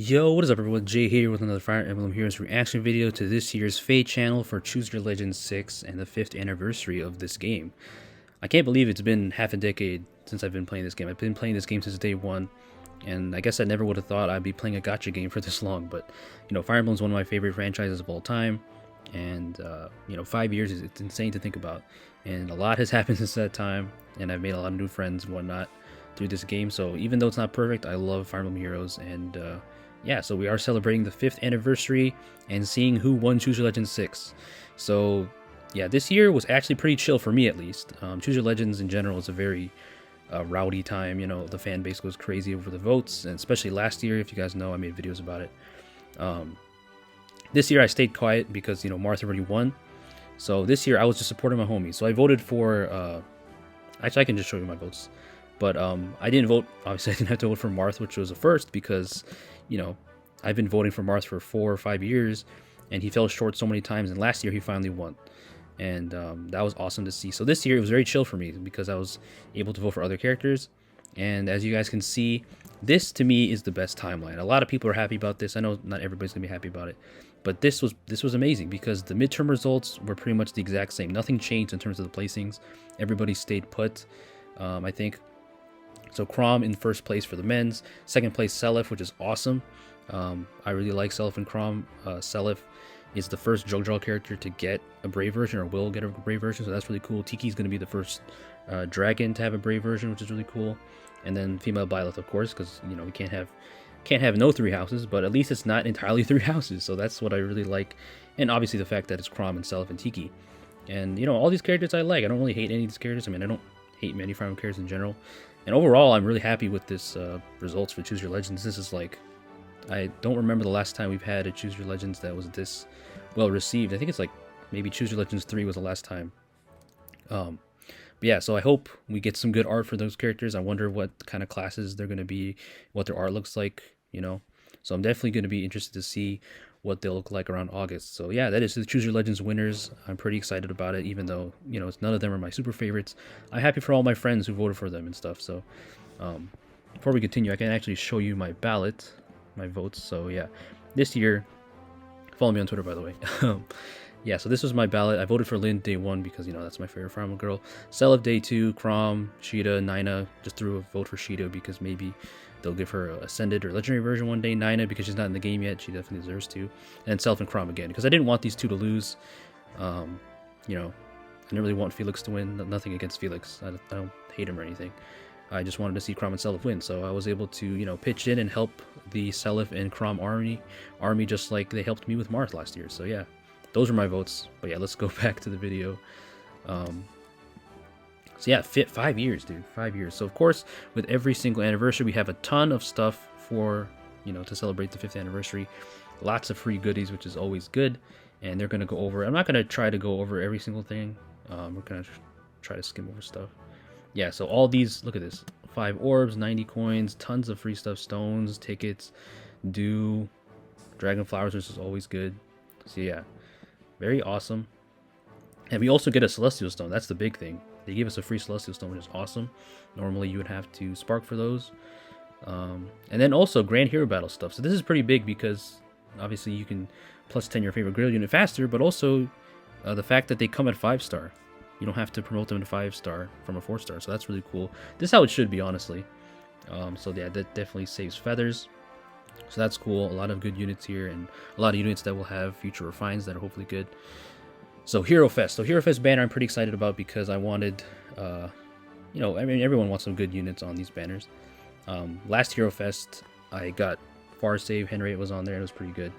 Yo, what is up everyone? Jay here with another Fire Emblem Heroes reaction video to this year's FEH channel for Choose Your Legends 6 and the 5th anniversary of this game. I can't believe it's been half a decade since I've been playing this game. I've been playing this game since day one, and I guess I never would have thought I'd be playing a gacha game for this long, but Fire Emblem is one of my favorite franchises of all time, and 5 years is it's insane to think about, and a lot has happened since that time, and I've made a lot of new friends and whatnot through this game. So even though it's not perfect, I love Fire Emblem Heroes, and yeah, so we are celebrating the 5th anniversary and seeing who won Choose Your Legends 6. So yeah, this year was actually pretty chill for me, at least. Choose Your Legends in general is a very rowdy time. The fan base goes crazy over the votes, and especially last year, if you guys know, I made videos about it. This year I stayed quiet because Martha already won. So this year I was just supporting my homies. So I voted for actually I can just show you my votes. But I didn't vote, obviously I didn't have to vote for Marth, which was a first because, I've been voting for Marth for 4 or 5 years, and he fell short so many times, and last year he finally won. And that was awesome to see. So this year it was very chill for me because I was able to vote for other characters. And as you guys can see, this to me is the best timeline. A lot of people are happy about this. I know not everybody's gonna be happy about it, but this was amazing because the midterm results were pretty much the exact same. Nothing changed in terms of the placings. Everybody stayed put. I think so. CHROM in first place for the men's, second place CYL6, which is awesome. I really like CYL6 and CHROM. CYL6 is the first JoJo character to get a Brave version, or will get a Brave version, so that's really cool. TIKI is going to be the first dragon to have a Brave version, which is really cool. And then female Byleth, of course, because we can't have no 3 houses, but at least it's not entirely 3 houses, so that's what I really like. And obviously the fact that it's CHROM and CYL6 and TIKI. And all these characters I like. I don't really hate any of these characters. I mean, I don't hate many Fire Emblem characters in general. And overall, I'm really happy with this results for Choose Your Legends. This is like, I don't remember the last time we've had a Choose Your Legends that was this well received. I think it's like maybe Choose Your Legends 3 was the last time. But yeah, so I hope we get some good art for those characters. I wonder what kind of classes they're going to be, what their art looks like, So I'm definitely going to be interested to see what they'll look like around August. So yeah, that is the Choose Your Legends winners. I'm pretty excited about it, even though, none of them are my super favorites. I'm happy for all my friends who voted for them and stuff. So before we continue, I can actually show you my ballot, my votes. So yeah, this year, follow me on Twitter, by the way. Yeah, so this was my ballot. I voted for Lynn day 1 because, that's my favorite Fire Emblem girl. CYL6 day 2, CHROM, Sheeta, Nina. Just threw a vote for Sheeta because maybe they'll give her a Ascended or Legendary version one day. Nina, because she's not in the game yet. She definitely deserves to. And CYL6 and CHROM again, because I didn't want these 2 to lose. I didn't really want Felix to win. Nothing against Felix. I don't hate him or anything. I just wanted to see CHROM and CYL6 win, so I was able to, pitch in and help the CYL6 and CHROM army just like they helped me with Marth last year. So yeah, those are my votes. But yeah, let's go back to the video. So yeah, 5 years, dude, 5 years. So of course, with every single anniversary, we have a ton of stuff for, to celebrate the 5th anniversary. Lots of free goodies, which is always good. And they're going to go over, I'm not going to try to go over every single thing. We're going to try to skim over stuff. Yeah, so all these, look at this, 5 orbs, 90 coins, tons of free stuff, stones, tickets, dew, dragon flowers, which is always good. So yeah, very awesome. And we also get a celestial stone. That's the big thing. They give us a free celestial stone, which is awesome. Normally you would have to spark for those. And then also grand hero battle stuff. So this is pretty big because obviously you can plus 10 your favorite grill unit faster, but also the fact that they come at 5-star. You don't have to promote them to 5-star from a 4-star, so that's really cool. This is how it should be, honestly. So yeah, that definitely saves feathers. So that's cool. A lot of good units here, and a lot of units that will have future refines that are hopefully good. So Hero Fest. So Hero Fest banner I'm pretty excited about because I wanted, I mean, everyone wants some good units on these banners. Last Hero Fest, I got Far Save, Henriette was on there, and it was pretty good.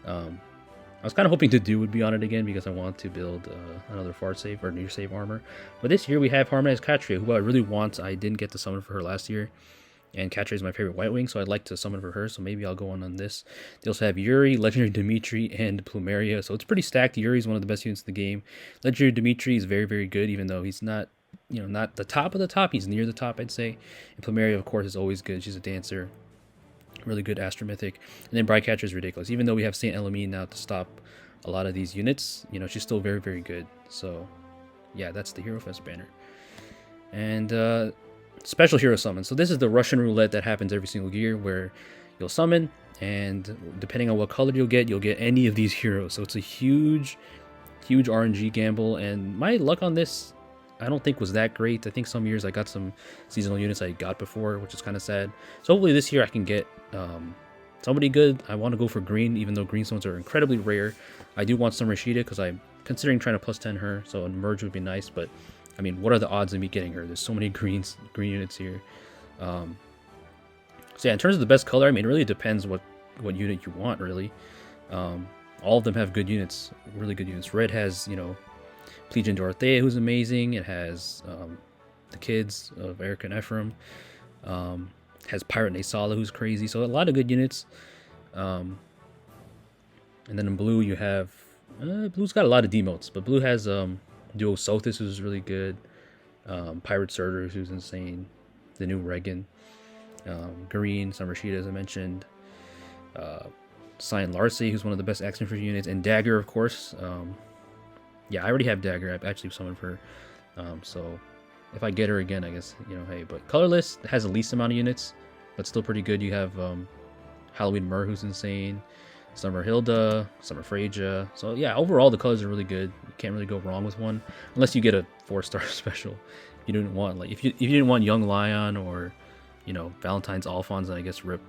I was kind of hoping to do would be on it again because I want to build another Far Save or Near Save armor. But this year we have Harmonized Katria, who I really want. I didn't get to summon for her last year. And Katria is my favorite White Wing, so I'd like to summon for her, so maybe I'll go on this. They also have Yuri, Legendary Dimitri, and Plumeria, so it's pretty stacked. Yuri is one of the best units in the game. Legendary Dimitri is very, very good, even though he's not, not the top of the top. He's near the top, I'd say. And Plumeria, of course, is always good. She's a dancer. Really good Astromythic. And then Brightcatcher is ridiculous. Even though we have Saint Elamine now to stop a lot of these units, she's still very, very good. So yeah, that's the Hero Fest banner. And special hero summon. So this is the Russian roulette that happens every single year where you'll summon, and depending on what color you'll get any of these heroes. So it's a huge RNG gamble, and my luck on this I don't think was that great. I think some years I got some seasonal units I got before, which is kind of sad. So hopefully this year I can get somebody good. I want to go for green, even though green stones are incredibly rare. I do want some Rashida because I'm considering trying to +10 her, so a merge would be nice. But I mean, what are the odds of me getting her? There's so many green units here. So yeah, in terms of the best color, I mean, it really depends what unit you want, really. All of them have good units, really good units. Red has, you know, Plegian Dorothea, who's amazing. It has the kids of Eric and Ephraim. Has Pirate Nasala, who's crazy. So a lot of good units. And then in blue, you have... blue's got a lot of demotes, but blue has Duo Sothis, who's really good. Pirate Surters, who's insane. The new Regan. Green, some Rashida, as I mentioned. Cyan Larcy, who's one of the best action for units. And Dagger, of course. Yeah, I already have Dagger. I've actually summoned her. So if I get her again, I guess, you know, hey. But colorless has the least amount of units, but still pretty good. You have Halloween Myrrh, who's insane. Summer Hilda, Summer Freja. So yeah, overall the colors are really good. You can't really go wrong with one, unless you get a 4-star special. You didn't want, like, if you didn't want Young Lion or, you know, Valentine's Alphonse, then I guess rip,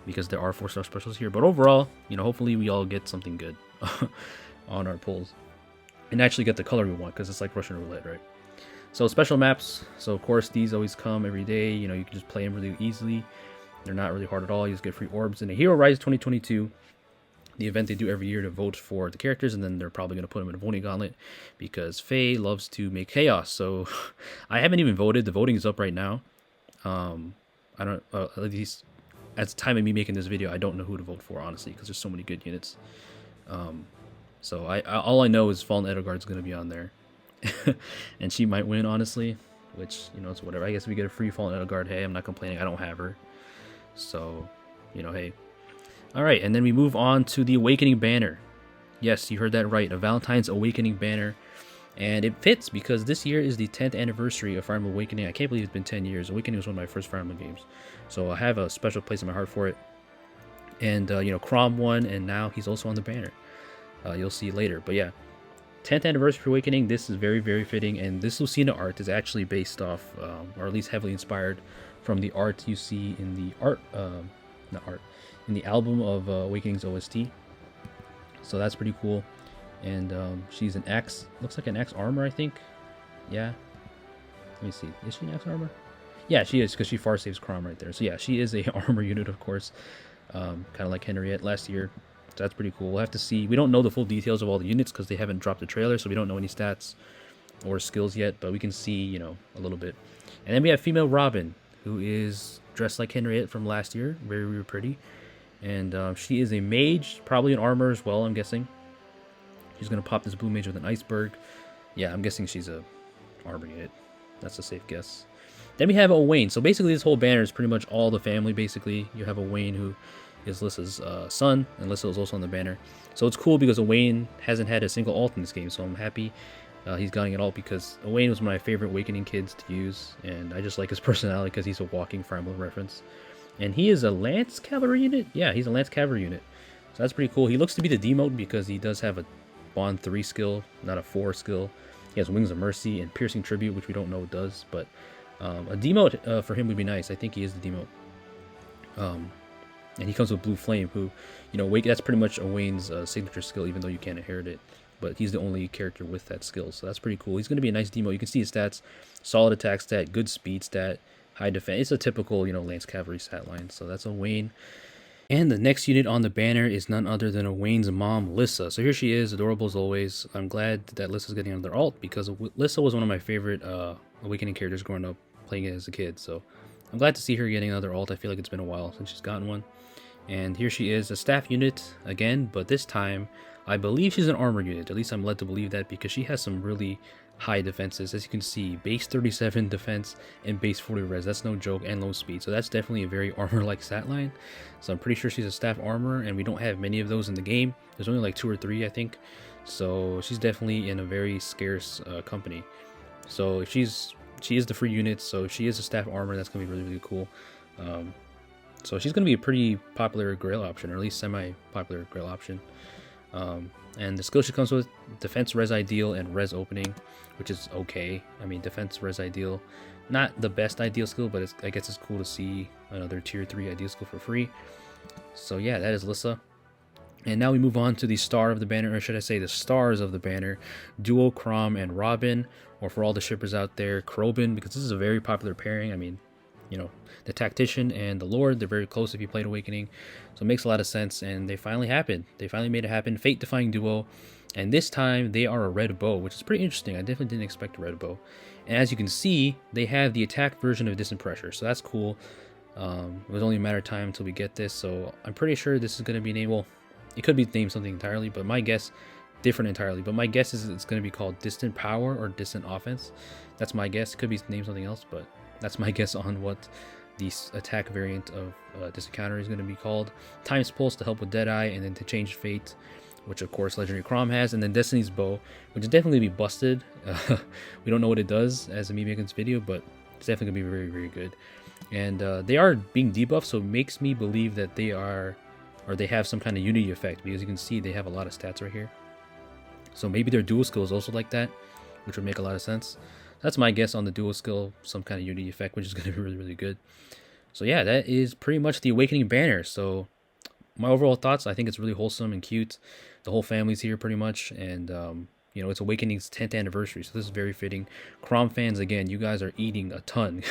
because there are 4-star specials here. But overall, you know, hopefully we all get something good on our pulls, and actually get the color we want, because it's like Russian roulette, right? So special maps. So of course these always come every day. You know, you can just play them really easily. They're not really hard at all. You just get free orbs. And the Hero Rise 2022, the event they do every year to vote for the characters, and then they're probably going to put them in a voting gauntlet because Faye loves to make chaos. So I haven't even voted. The voting is up right now. I don't, at least at the time of me making this video, I don't know who to vote for, honestly, because there's so many good units. So all I know is Fallen Edelgard's going to be on there. And she might win, honestly, which, you know, it's whatever. I guess if we get a free Fallen Edelgard, hey, I'm not complaining. I don't have her. So, you know, hey. Alright, and then we move on to the Awakening banner. Yes, you heard that right. A Valentine's Awakening banner. And it fits because this year is the 10th anniversary of Fire Emblem Awakening. I can't believe it's been 10 years. Awakening was one of my first Fire Emblem games. So I have a special place in my heart for it. And, you know, CHROM won, and now he's also on the banner. You'll see later. But yeah, 10th anniversary of Awakening. This is very, very fitting. And this Lucina art is actually based off, or at least heavily inspired from the art you see in the in the album of Awakening's OST. So that's pretty cool. And she's an Axe, looks like an Axe armor, I think. Yeah. Let me see. Is she an Axe armor? Yeah, she is, because she far saves CHROM right there. So yeah, she is a armor unit, of course. Kind of like Henriette last year. So that's pretty cool. We'll have to see. We don't know the full details of all the units because they haven't dropped the trailer, so we don't know any stats or skills yet, but we can see, you know, a little bit. And then we have female Robin, who is dressed like Henriette from last year. Very, very pretty. And she is a mage, probably an armor as well, I'm guessing. She's going to pop this blue mage with an iceberg. Yeah, I'm guessing she's a armor unit. That's a safe guess. Then we have Owain. So basically this whole banner is pretty much all the family, basically. You have Owain, who is Lissa's son, and Lissa is also on the banner. So it's cool because Owain hasn't had a single ult in this game, so I'm happy he's getting it all, because Owain was one of my favorite Awakening kids to use, and I just like his personality because he's a walking Fire Emblem reference. And he is a Lance Cavalry unit? Yeah, he's a Lance Cavalry unit. So that's pretty cool. He looks to be the demote because he does have a Bond 3 skill, not a 4 skill. He has Wings of Mercy and Piercing Tribute, which we don't know what does, but a demote for him would be nice. I think he is the demote. And he comes with Blue Flame, who, you know, that's pretty much Owain's signature skill, even though you can't inherit it. But he's the only character with that skill, so that's pretty cool. He's going to be a nice demote. You can see his stats: solid attack stat, good speed stat, high defense. It's a typical, you know, Lance Cavalry stat line. So that's Owain. And the next unit on the banner is none other than Owain's mom, Lissa. So here she is, adorable as always. I'm glad that Lissa's getting another ult, because Lissa was one of my favorite Awakening characters growing up, playing it as a kid. So I'm glad to see her getting another ult. I feel like it's been a while since she's gotten one. And here she is, a staff unit again, but this time I believe she's an armor unit. At least I'm led to believe that, because she has some really high defenses. As you can see, base 37 defense and base 40 res. That's no joke, and low speed. So that's definitely a very armor-like stat line. So I'm pretty sure she's a staff armor, and we don't have many of those in the game. There's only like 2 or 3, I think. So she's definitely in a very scarce company. So if she is the free unit, so if she is a staff armor, that's gonna be really, really cool. So she's going to be a pretty popular Grail option, or at least semi-popular Grail option. And the skill she comes with: defense res ideal and res opening, which is okay. I mean, defense res ideal, not the best ideal skill, but I guess it's cool to see another tier 3 ideal skill for free. So yeah, that is Lissa. And now we move on to the star of the banner, or should I say the stars of the banner, duo CHROM and Robin, or for all the shippers out there, Krobin, because this is a very popular pairing. I mean, you know, the Tactician and the Lord, they're very close if you played Awakening, so it makes a lot of sense, and they finally happened. They finally made it happen. Fate-defying duo, and this time they are a red bow, which is pretty interesting. I definitely didn't expect a red bow. And as you can see, they have the attack version of Distant Pressure, so that's cool. It was only a matter of time until we get this, so I'm pretty sure this is going to be named, well, it could be named something entirely, but my guess, different entirely, but my guess is it's going to be called Distant Power or Distant Offense. That's my guess. It could be named something else, but that's my guess on what the attack variant of Distant Counter is going to be called. Time's Pulse to help with Deadeye, and then to change Fate, which of course Legendary CHROM has, and then Destiny's Bow, which is definitely going to be busted. We don't know what it does as a me making this video, but it's definitely going to be very, very good. And they are being debuffed, so it makes me believe that they are, or they have some kind of unity effect, because you can see they have a lot of stats right here. So maybe their dual skill is also like that, which would make a lot of sense. That's my guess on the dual skill, some kind of unity effect, which is going to be really, really good. So yeah, that is pretty much the Awakening banner. So my overall thoughts, I think it's really wholesome and cute. The whole family's here pretty much, and you know, it's Awakening's 10th anniversary, so this is very fitting. CHROM fans, again, you guys are eating a ton.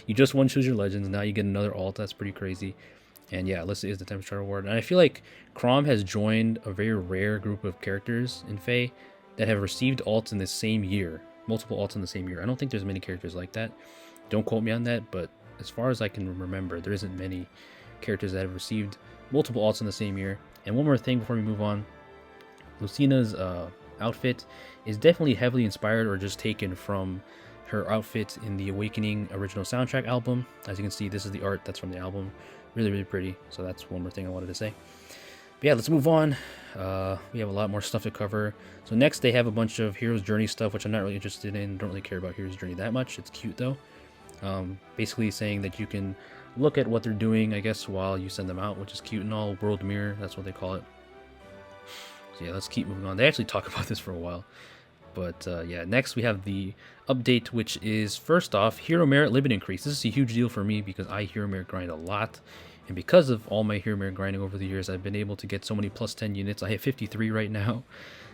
You just won Choose Your Legends, now you get another alt. That's pretty crazy. And yeah, Lissa is the Temperature Award. And I feel like CHROM has joined a very rare group of characters in FEH that have received alts in the same year. Multiple alts in the same year. I don't think there's many characters like that. Don't quote me on that, but as far as I can remember, there isn't many characters that have received multiple alts in the same year. And one more thing before we move on. Lucina's outfit is definitely heavily inspired or just taken from her outfit in the Awakening original soundtrack album. As you can see, this is the art that's from the album. Really, really pretty. So that's one more thing I wanted to say. But yeah, let's move on. We have a lot more stuff to cover. So next they have a bunch of Hero's Journey stuff, which I'm not really interested in. Don't really care about Hero's Journey that much. It's cute though. Basically saying that you can look at what they're doing, I guess, while you send them out, which is cute and all. World Mirror, that's what they call it. So yeah, let's keep moving on. They actually talk about this for a while. But yeah, next we have the update, which is, first off, Hero Merit Limit Increase. This is a huge deal for me because I Hero Merit grind a lot. And because of all my Hero Merit grinding over the years, I've been able to get so many plus 10 units. I have 53 right now.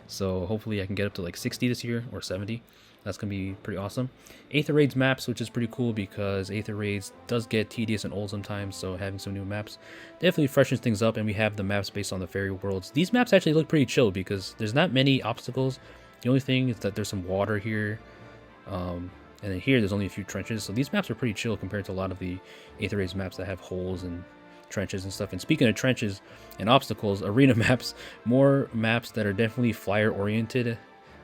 So hopefully I can get up to like 60 this year, or 70. That's going to be pretty awesome. Aether Raids maps, which is pretty cool because Aether Raids does get tedious and old sometimes, so having some new maps definitely freshens things up. And we have the maps based on the fairy worlds. These maps actually look pretty chill because there's not many obstacles. The only thing is that there's some water here, and then here there's only a few trenches. So these maps are pretty chill compared to a lot of the Aether Raids maps that have holes and trenches and stuff. And speaking of trenches and obstacles, arena maps, more maps that are definitely flyer oriented,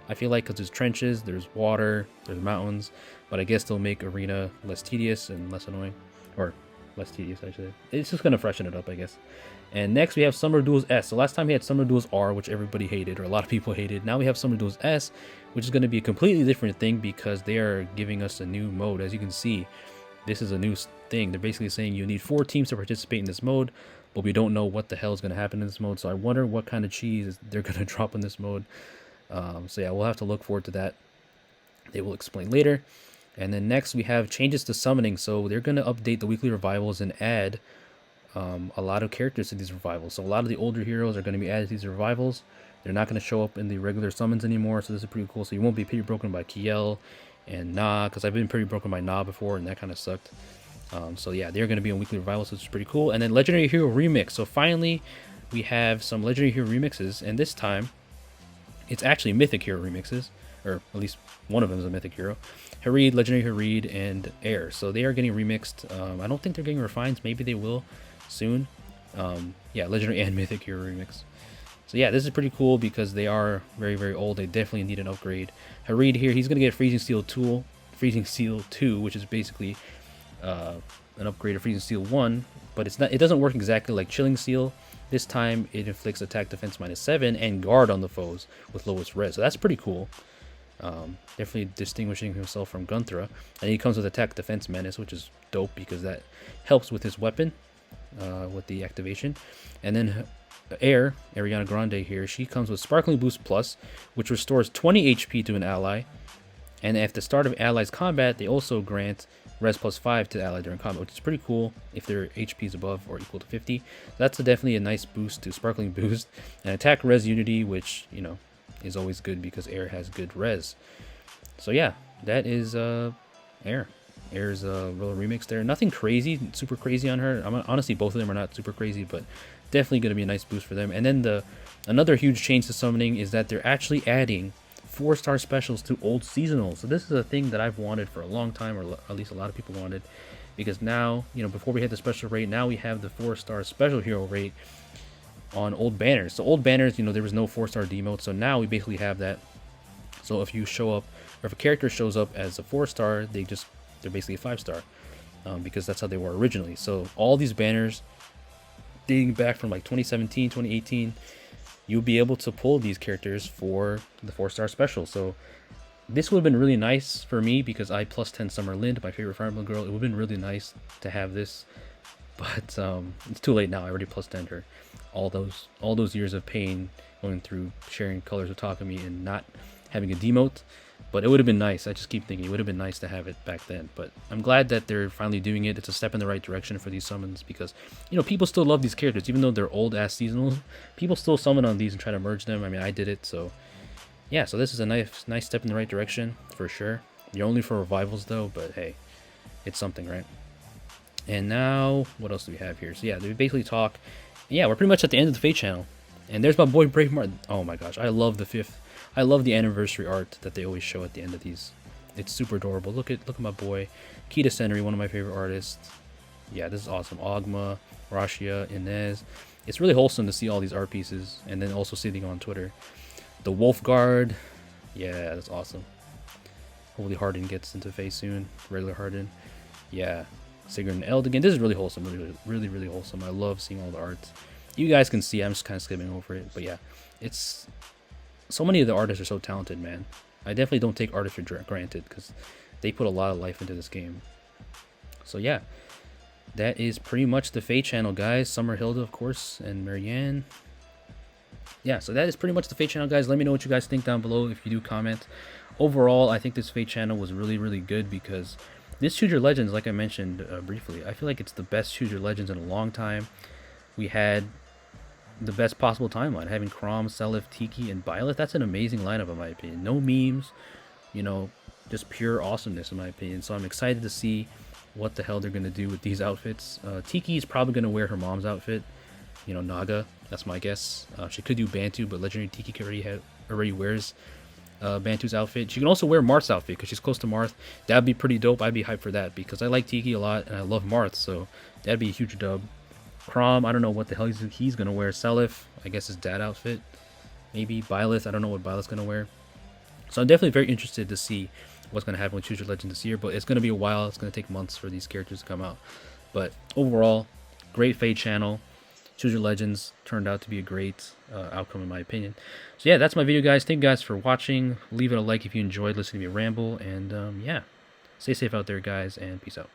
I feel like, because there's trenches, there's water, there's mountains, but I guess they'll make arena less tedious and less annoying, or less tedious, I should say. It's just going to freshen it up, I guess. And next we have Summer Duels S. So last time we had Summer Duels R, which everybody hated, or a lot of people hated. Now we have Summer Duels S, which is going to be a completely different thing because they are giving us a new mode. As you can see, this is a new thing. They're basically saying you need 4 teams to participate in this mode, but we don't know what the hell is going to happen in this mode. So I wonder what kind of cheese they're going to drop in this mode. So yeah, we'll have to look forward to that. They will explain later. And then next we have changes to summoning. So they're going to update the weekly revivals and add a lot of characters to these revivals. So a lot of the older heroes are going to be added to these revivals. They're not going to show up in the regular summons anymore, so this is pretty cool. So you won't be pretty broken by Kiel and Na, because I've been pretty broken by Na before, and that kind of sucked. So yeah, they're going to be on weekly revivals, which is pretty cool. And then Legendary Hero Remix. So finally, we have some Legendary Hero remixes, and this time, it's actually Mythic Hero remixes, or at least one of them is a Mythic Hero. Hareed, Legendary Hareed, and Air. So they are getting remixed. I don't think they're getting refines. Maybe they will soon. Yeah, Legendary and Mythic Hero remix. So yeah, this is pretty cool because they are very, very old. They definitely need an upgrade. Hareed here, he's going to get Freezing Steel 2, which is basically an upgrade of Freezing Steel 1, but it's not. It doesn't work exactly like Chilling Steel. This time it inflicts attack defense -7 and guard on the foes with lowest res. So that's pretty cool. Definitely distinguishing himself from Gunthra. And he comes with attack defense menace, which is dope because that helps with his weapon. with the activation. And then Ariana Grande here, she comes with Sparkling Boost Plus, which restores 20 HP to an ally. And at the start of allies combat, they also grant res plus 5 to the ally during combat, which is pretty cool if their HP is above or equal to 50. That's definitely a nice boost to Sparkling Boost. And attack res unity, which, you know, is always good because Air has good res. So yeah, that is Air. Air's little remix there. Nothing crazy, super crazy on her. Honestly, both of them are not super crazy, but definitely going to be a nice boost for them. And then another huge change to summoning is that they're actually adding 4-star specials to old seasonals. So this is a thing that I've wanted for a long time, or at least a lot of people wanted, because now, you know, before we had the special rate, now we have the 4-star special hero rate on old banners. So old banners, you know, there was no 4-star demote, so now we basically have that. So if you show up, or if a character shows up as a 4-star, they're basically a 5-star, because that's how they were originally. So all these banners dating back from like 2017, 2018, you'll be able to pull these characters for the 4-star special. So this would have been really nice for me because I plus 10 Summer Lind, my favorite Fire Emblem girl. It would have been really nice to have this, but it's too late now. I already plus 10'd her. All those years of pain going through sharing colors with Takumi and not having a demote. But it would have been nice. I just keep thinking it would have been nice to have it back then. But I'm glad that they're finally doing it. It's a step in the right direction for these summons because, you know, people still love these characters. Even though they're old-ass seasonals, people still summon on these and try to merge them. I mean, I did it. So, yeah. So this is a nice step in the right direction for sure. You're only for revivals, though. But, hey, it's something, right? And now, what else do we have here? So, yeah, they basically talk. Yeah, we're pretty much at the end of the FEH channel. And there's my boy Brave Martin. Oh, my gosh. I love the anniversary art that they always show at the end of these. It's super adorable. Look at my boy Kita Senri, one of my favorite artists. Yeah, this is awesome. Ogma, Rashia, Inez. It's really wholesome to see all these art pieces and then also see them on Twitter. The Wolf Guard. Yeah, that's awesome. Hopefully Harden gets into phase soon. Regular Harden. Yeah. Sigurd and Eld again. This is really wholesome. Really wholesome. I love seeing all the art. You guys can see. I'm just kind of skipping over it. But yeah, it's... So many of the artists are so talented, man. I definitely don't take artists for granted because they put a lot of life into this game. So yeah, that is pretty much the FEH channel, guys. Summer Hilda, of course, and Marianne. Yeah, so that is pretty much the FEH channel, guys. Let me know what you guys think down below if you do comment. Overall, I think this FEH channel was really good because this Choose Your Legends, like I mentioned briefly, I feel like it's the best Choose Your Legends in a long time. We had the best possible timeline, having CHROM, CYL6, TIKI, and Byleth. That's an amazing lineup in my opinion. No memes, you know, just pure awesomeness in my opinion. So I'm excited to see what the hell they're going to do with these outfits. TIKI is probably going to wear her mom's outfit, you know, Naga. That's my guess. She could do Bantu, but Legendary TIKI already wears Bantu's outfit. She can also wear Marth's outfit because she's close to Marth. That'd be pretty dope. I'd be hyped for that because I like TIKI a lot and I love Marth, so that'd be a huge dub. CHROM, I don't know what the hell he's going to wear. CYL6, I guess his dad outfit. Maybe Byleth, I don't know what Byleth's going to wear. So I'm definitely very interested to see what's going to happen with Choose Your Legend this year. But it's going to be a while. It's going to take months for these characters to come out. But overall, great FEH channel. Choose Your Legends turned out to be a great outcome in my opinion. So yeah, that's my video, guys. Thank you guys for watching. Leave it a like if you enjoyed listening to me ramble. And yeah, stay safe out there, guys, and peace out.